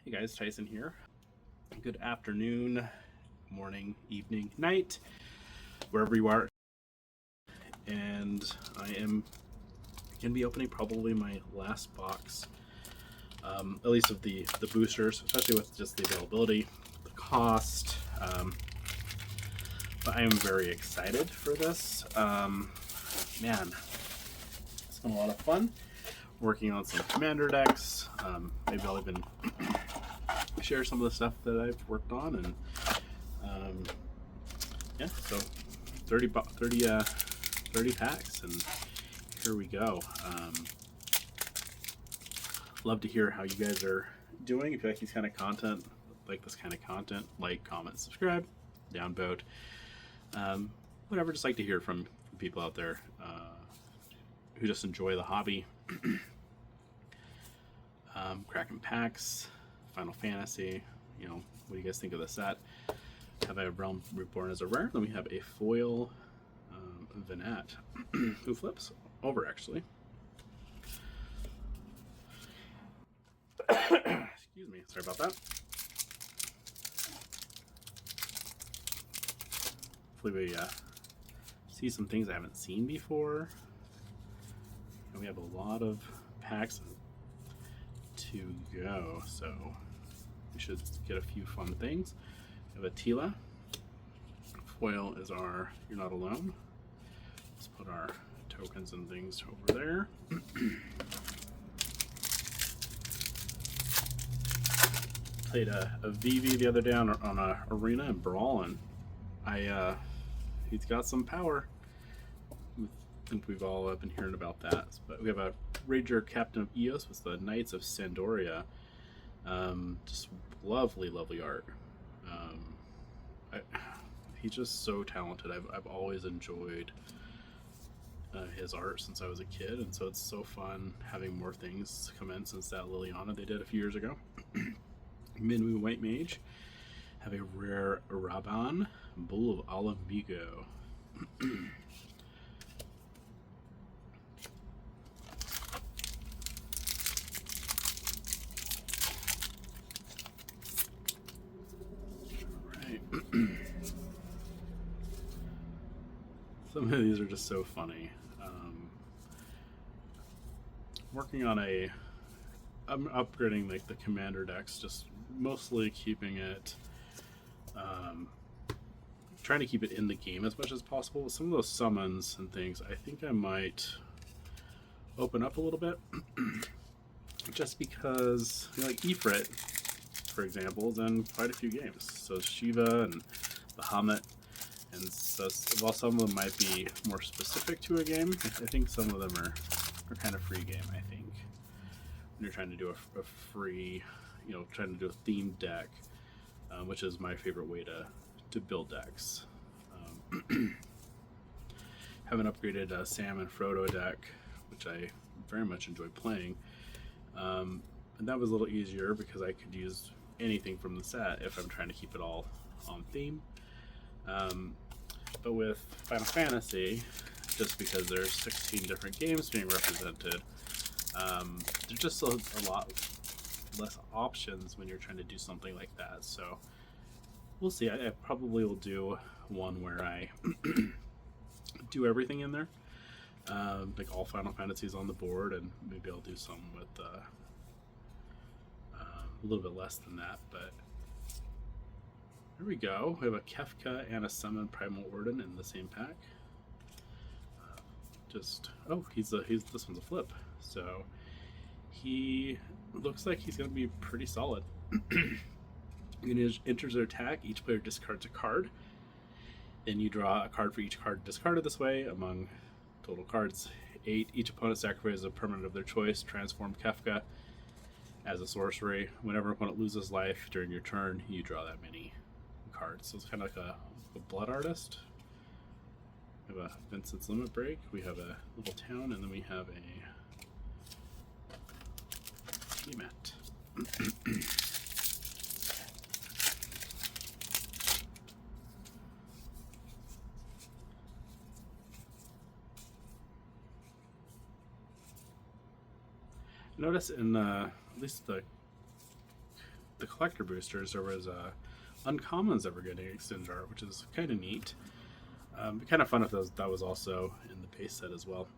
Hey guys, Tyson here. Good afternoon, morning, evening, night, wherever you are. And I am going to be opening probably my last box, at least of the boosters, especially with just the availability, the cost. But I am very excited for this. Man, it's been a lot of fun working on some commander decks. Maybe I'll even share some of the stuff that I've worked on, and yeah, so 30 packs, and here we go. Love to hear how you guys are doing. If you like these kind of content, like, comment, subscribe, downvote, whatever. Just like to hear from people out there who just enjoy the hobby. Cracking packs, Final Fantasy, what do you guys think of the set? Have a Realm Reborn as a rare. Then we have a foil Venat, who flips over actually. Excuse me, sorry about that. Hopefully we see some things I haven't seen before. And we have a lot of packs to go, so we should get a few fun things. We have a Tila. Foil is our You're Not Alone. Let's put our tokens and things over there. Played a VV the other day on a arena in Brawl, and he's got some power. I think we've all been hearing about that. But we have a Rager Captain of Eos with the Knights of Sandoria. Just lovely, lovely art. He's just so talented. I've always enjoyed his art since I was a kid, and so it's so fun having more things come in since that Liliana they did a few years ago. Minwu White Mage. Have a rare Raban, Bull of Olivigo. Some of these are just so funny. Working on I'm upgrading like the commander decks, just mostly keeping it, trying to keep it in the game as much as possible. Some of those summons and things, I think I might open up a little bit, just because, like Ifrit, for example, is in quite a few games. So Shiva and Bahamut. And so, while some of them might be more specific to a game, I think some of them are kind of free game, I think. When you're trying to do a free, trying to do a themed deck, which is my favorite way to build decks. Have an upgraded Sam and Frodo deck, which I very much enjoy playing. And that was a little easier because I could use anything from the set if I'm trying to keep it all on theme. But with Final Fantasy, just because there's 16 different games being represented, there's just a lot less options when you're trying to do something like that. So we'll see. I probably will do one where I do everything in there, like all Final Fantasies on the board, and maybe I'll do some with a little bit less than that, but here we go. We have a Kefka and a Summon Primal Warden in the same pack. This one's a flip. So he looks like he's going to be pretty solid. When he enters their attack, each player discards a card. Then you draw a card for each card discarded this way. Among total cards 8, each opponent sacrifices a permanent of their choice. Transform Kefka as a sorcery. Whenever an opponent loses life during your turn, you draw that many cards. So it's kind of like a blood artist. We have a Vincent's Limit Break. We have a little town, and then we have a Tiamat. Notice in at least the the collector boosters, there was uncommons that were getting extended art, which is kind of neat. Kind of fun if that was also in the base set as well.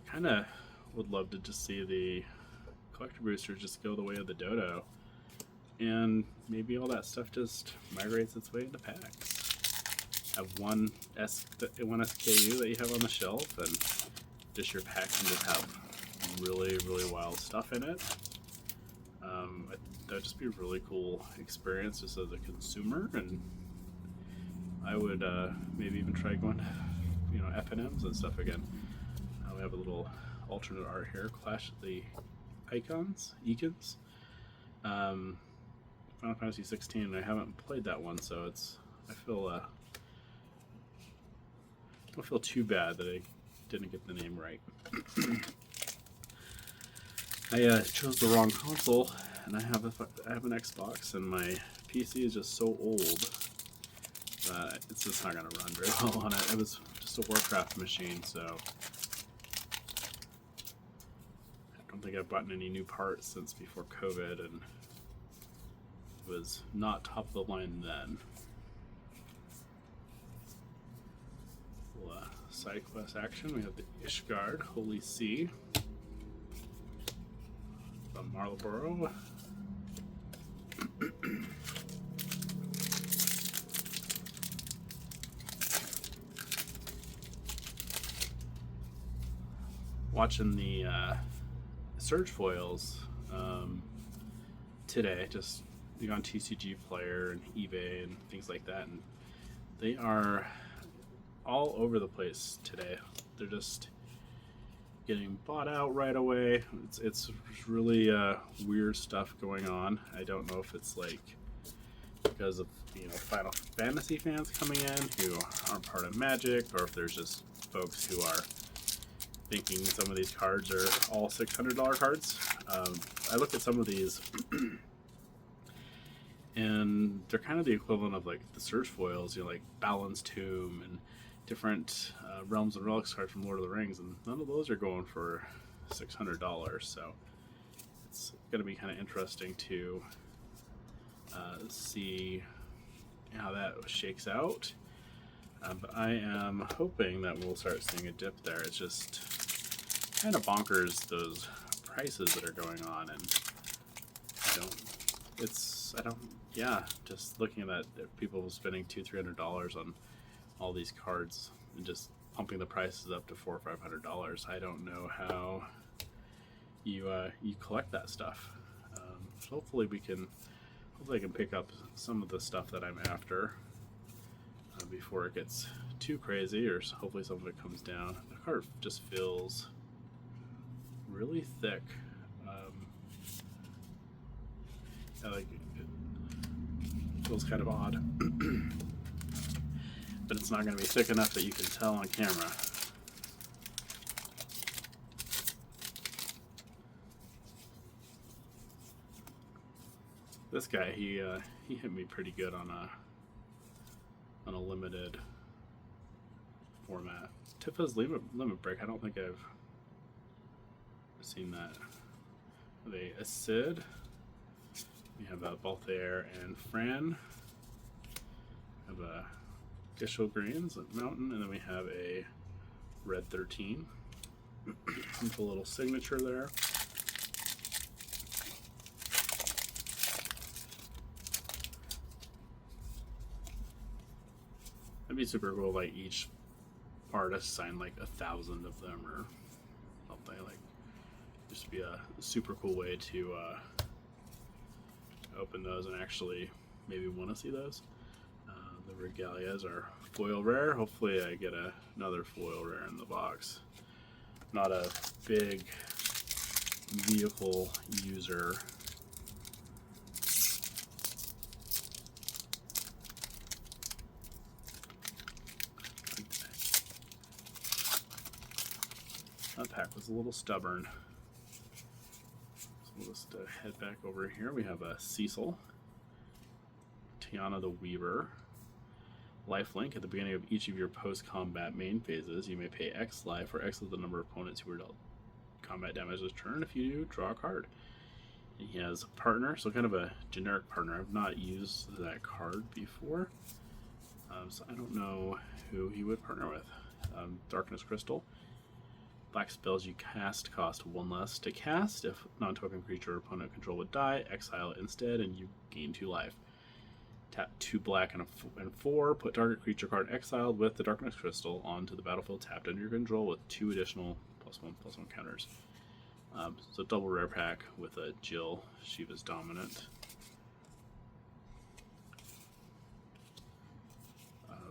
Kind of would love to just see the collector boosters just go the way of the dodo, and maybe all that stuff just migrates its way into packs. Have one SKU that you have on the shelf, and just your pack can just have really, really wild stuff in it. That'd just be a really cool experience just as a consumer, and I would maybe even try going to, FNMs and stuff again. We have a little alternate art here, Clash of the Icons. Final Fantasy 16, and I haven't played that one, so I don't feel too bad that I didn't get the name right. I chose the wrong console, and I have an Xbox, and my PC is just so old that it's just not going to run very well on it. It was just a Warcraft machine, so I don't think I've bought any new parts since before COVID, and it was not top of the line then. Side quest action. We have the Ishgard, Holy See, from Marlborough. Watching the Surge foils today, just on TCG Player and eBay and things like that, and they are all over the place today. They're just getting bought out right away. It's really weird stuff going on. I don't know if it's like because of Final Fantasy fans coming in who aren't part of Magic, or if there's just folks who are thinking some of these cards are all $600 cards. I look at some of these and they're kind of the equivalent of like the Surge foils, like Balin's Tomb and different Realms and Relics cards from Lord of the Rings, and none of those are going for $600. So it's going to be kind of interesting to see how that shakes out. But I am hoping that we'll start seeing a dip there. It's just kind of bonkers, those prices that are going on, and just looking at that, people spending $200-$300 on all these cards and just pumping the prices up to $400 or $500. I don't know how you collect that stuff. So hopefully I can pick up some of the stuff that I'm after before it gets too crazy, or hopefully some of it comes down. The card just feels really thick. It feels kind of odd. But it's not going to be thick enough that you can tell on camera. This guy, he hit me pretty good on a limited format. Tifa's Limit Break. I don't think I've seen that. The Acid. We have Balthair and Fran. We have a Gishel Greens Mountain, and then we have a Red 13. A little signature there. That'd be super cool. Like each artist signed like 1,000 of them or something. Like, just be a super cool way to open those and actually maybe want to see those. The Regalias are foil rare. Hopefully I get another foil rare in the box. Not a big vehicle user. That pack was a little stubborn. So we'll just head back over here. We have a Cecil, Tiana the Weaver, Lifelink. At the beginning of each of your post-combat main phases, you may pay X life, or X is the number of opponents who were dealt combat damage this turn. If you do, draw a card. And he has a partner, so kind of a generic partner. I've not used that card before, so I don't know who he would partner with. Darkness Crystal. Black spells you cast cost 1 less to cast. If non-token creature or opponent control would die, exile it instead, and you gain 2 life. Tap 2 black and 4. Put target creature card exiled with the Darkness Crystal onto the battlefield tapped under your control with 2 additional +1/+1 counters. So double rare pack with a Jill, Shiva's Dominant.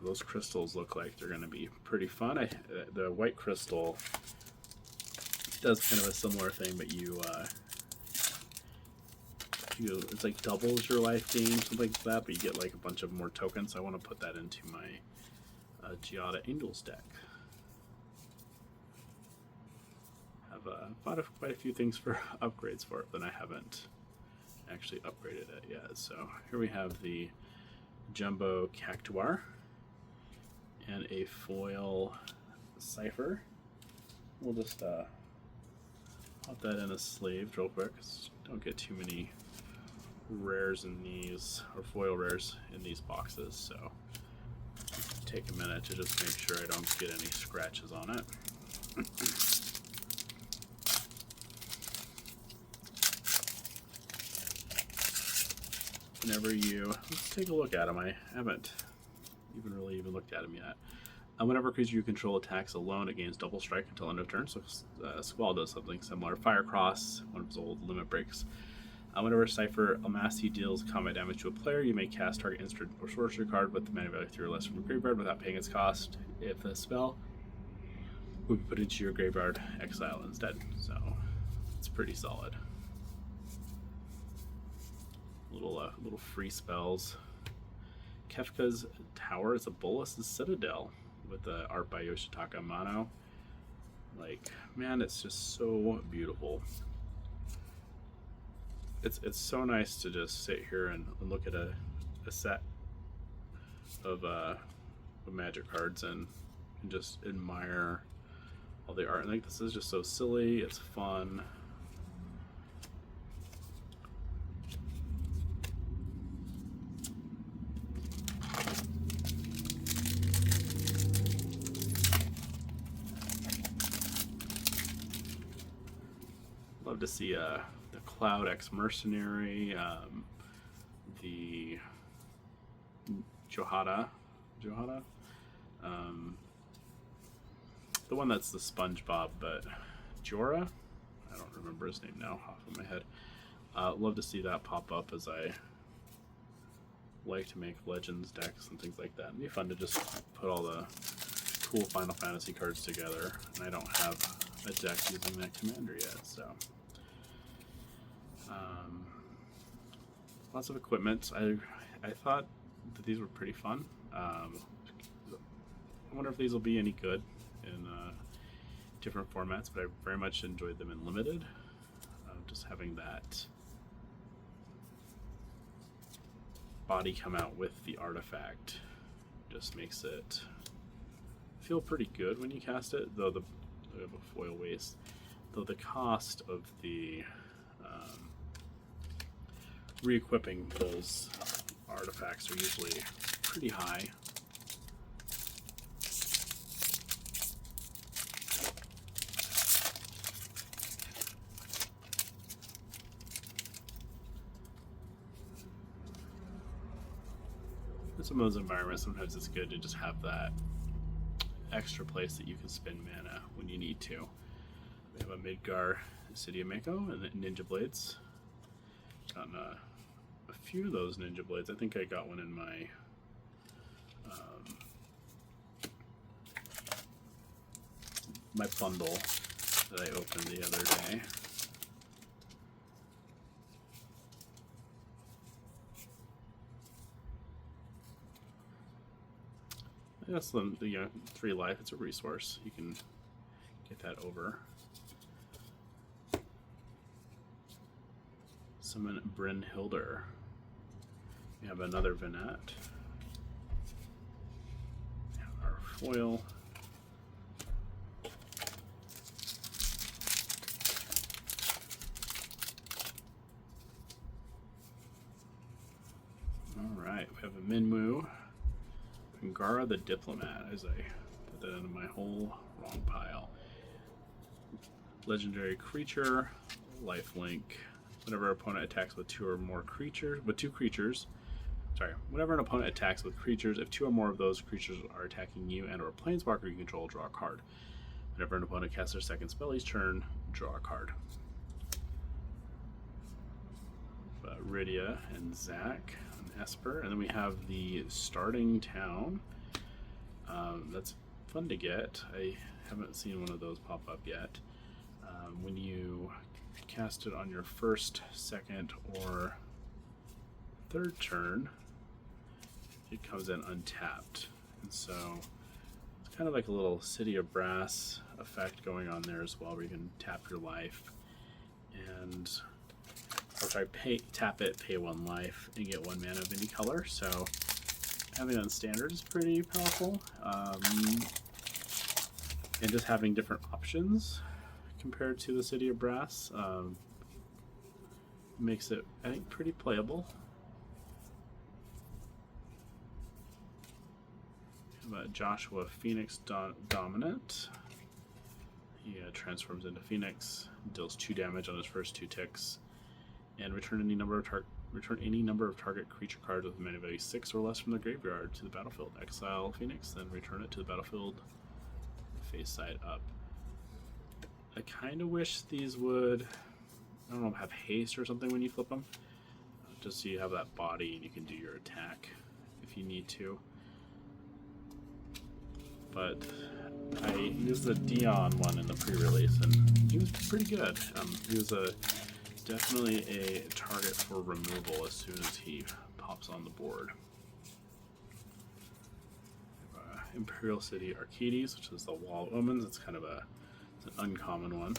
Those crystals look like they're going to be pretty fun. The white crystal does kind of a similar thing, but it's like doubles your life gain, something like that, but you get like a bunch of more tokens. So I want to put that into my Giada Angels deck. Bought quite a few things for upgrades for it, but I haven't actually upgraded it yet. So here we have the Jumbo Cactuar and a foil Cipher. We'll just pop that in a sleeve real quick. Don't get too many rares in these, or foil rares in these boxes, so take a minute to just make sure I don't get any scratches on it. Let's take a look at him. I haven't even looked at him yet. Whenever a creature you control attacks alone, it gains double strike until end of turn. So Squall does something similar. Firecross, one of his old limit breaks. Whenever Cipher Almasi deals combat damage to a player, you may cast target instant or sorcery card with the mana value 3 or less from your graveyard without paying its cost. If the spell would be put into your graveyard, exile instead. So it's pretty solid. Little free spells. Kefka's Tower is a Bolas' Citadel with the art by Yoshitaka Amano. Like, man, it's just so beautiful. It's so nice to just sit here and look at a set of Magic cards and just admire all the art. And like, this is just so silly. It's fun. Love to see the Cloud X Mercenary, the Johada, the one that's the SpongeBob, but Jorah, I don't remember his name now off of my head. Love to see that pop up, as I like to make Legends decks and things like that. It'd be fun to just put all the cool Final Fantasy cards together, and I don't have a deck using that commander yet, so. Lots of equipment. I thought that these were pretty fun. I wonder if these will be any good in different formats, but I very much enjoyed them in limited. Just having that body come out with the artifact just makes it feel pretty good when you cast it, though we have a foil waste. Though the cost of the re-equipping those artifacts are usually pretty high. In some of those environments, sometimes it's good to just have that extra place that you can spend mana when you need to. We have a Midgar City of Mako and the Ninja Blades. Gotten a few of those Ninja Blades. I think I got one in my my bundle that I opened the other day. That's the 3 life. It's a resource. You can get that over. Summon Brynhildr. We have another Venat. Our foil. Alright, we have a Minwu. Angara the Diplomat, as I put that into my whole wrong pile. Legendary creature, lifelink. Whenever an opponent attacks with two creatures. Whenever an opponent attacks with creatures, if two or more of those creatures are attacking you and or a planeswalker you control, draw a card. Whenever an opponent casts their second spell each turn, draw a card. Rydia and Zach and Esper, and then we have the starting town. That's fun to get. I haven't seen one of those pop up yet. When you cast it on your first, second, or third turn, it comes in untapped, and so it's kind of like a little City of Brass effect going on there as well, where you can tap your life and tap it, pay 1 life, and get 1 mana of any color. So having that in standard is pretty powerful, and just having different options compared to the City of Brass makes it, I think, pretty playable. We have Joshua Phoenix Dominant. He transforms into Phoenix, deals 2 damage on his first 2 ticks, and return any number of target creature cards with mana value 6 or less from the graveyard to the battlefield. Exile Phoenix, then return it to the battlefield face side up. I kind of wish these would, I don't know, have haste or something when you flip them, just so you have that body and you can do your attack if you need to. But I used the Dion one in the pre-release, and he was pretty good. He was definitely a target for removal as soon as he pops on the board. Imperial City Arcades, which is the Wall of Omens. It's kind of an uncommon one.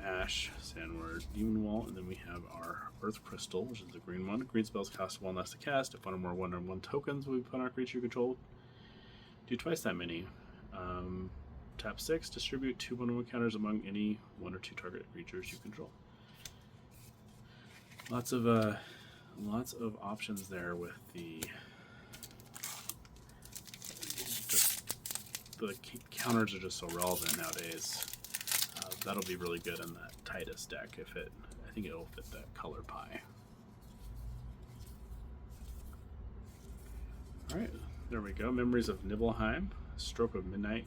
Ash, Sandward, Demon Wall, and then we have our Earth Crystal, which is the green one. Green spells cost 1 less to cast. If one or more 1/1 tokens will be put on a creature you control, do twice that many. Tap 6, distribute 2 1/1 counters among any 1 or 2 target creatures you control. Lots of options there with the counters are just so relevant nowadays. That'll be really good in that Titus deck I think it'll fit that color pie. Alright, there we go. Memories of Nibelheim, Stroke of Midnight.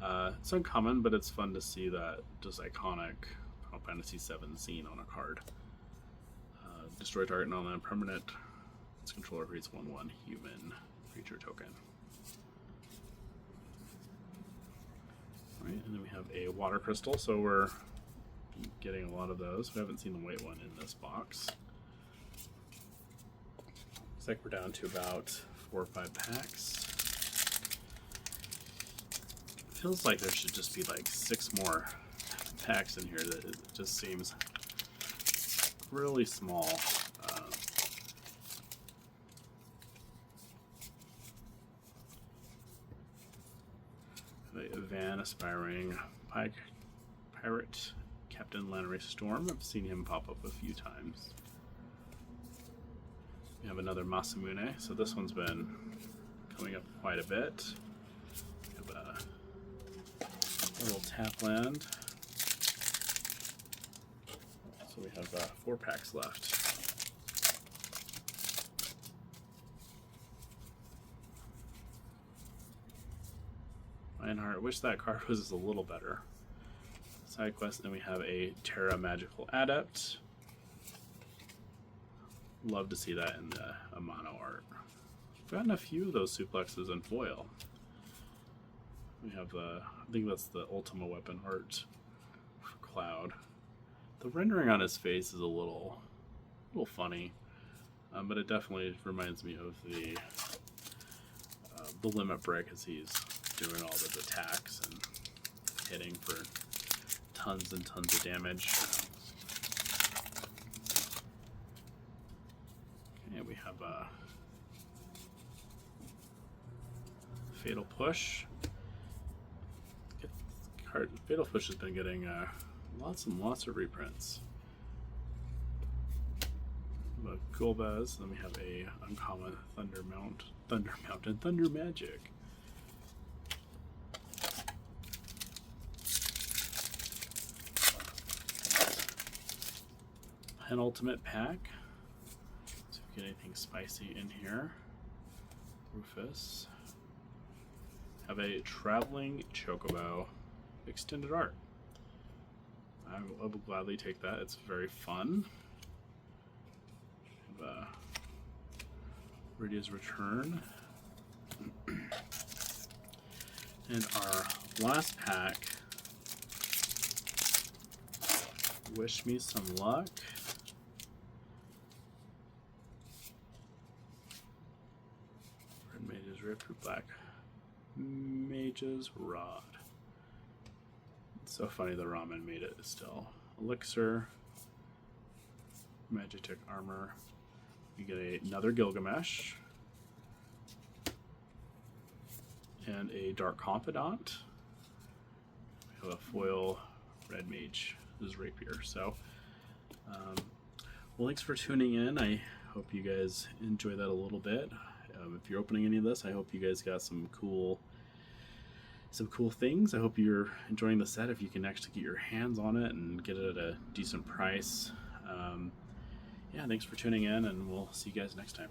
It's uncommon, but it's fun to see that just iconic Final Fantasy VII scene on a card. Destroy target non-land permanent. Its controller creates 1/1 human creature token. Alright, and then we have a water crystal, so we're getting a lot of those. We haven't seen the white one in this box. Looks like we're down to about 4 or 5 packs. Feels like there should just be like 6 more packs in here. That it just seems really small. Van Aspiring Pirate Captain Lannery Storm. I've seen him pop up a few times. We have another Masamune, so this one's been coming up quite a bit. We have a little tap land. So we have 4 packs left. Lionheart, wish that card was a little better. Side quest, then we have a Terra Magical Adept. Love to see that in the mono art. We've gotten a few of those suplexes in foil. We have, I think that's the Ultima Weapon art for Cloud. The rendering on his face is a little funny, but it definitely reminds me of the Limit Break as he's doing all the attacks and hitting for tons and tons of damage. And we have a Fatal Push. Fatal Push has been getting lots and lots of reprints. a Golbez. Then we have a uncommon Thunder Mountain, Thunder Magic. Penultimate pack. So if you get anything spicy in here. Rufus. Have a Traveling Chocobo extended art. I will gladly take that. It's very fun. Have Rydia's Return. And our last pack, Wish Me Some Luck. Red Mage's Rip, Black Mage's Rod. It's so funny the ramen made it still. Elixir, Magitek Armor. We get another Gilgamesh. And a Dark Confidant. We have a foil Red Mage's Rapier. So, well, thanks for tuning in. I hope you guys enjoy that a little bit. If you're opening any of this, I hope you guys got some cool things. I hope you're enjoying the set if you can actually get your hands on it and get it at a decent price. Yeah, thanks for tuning in, and we'll see you guys next time.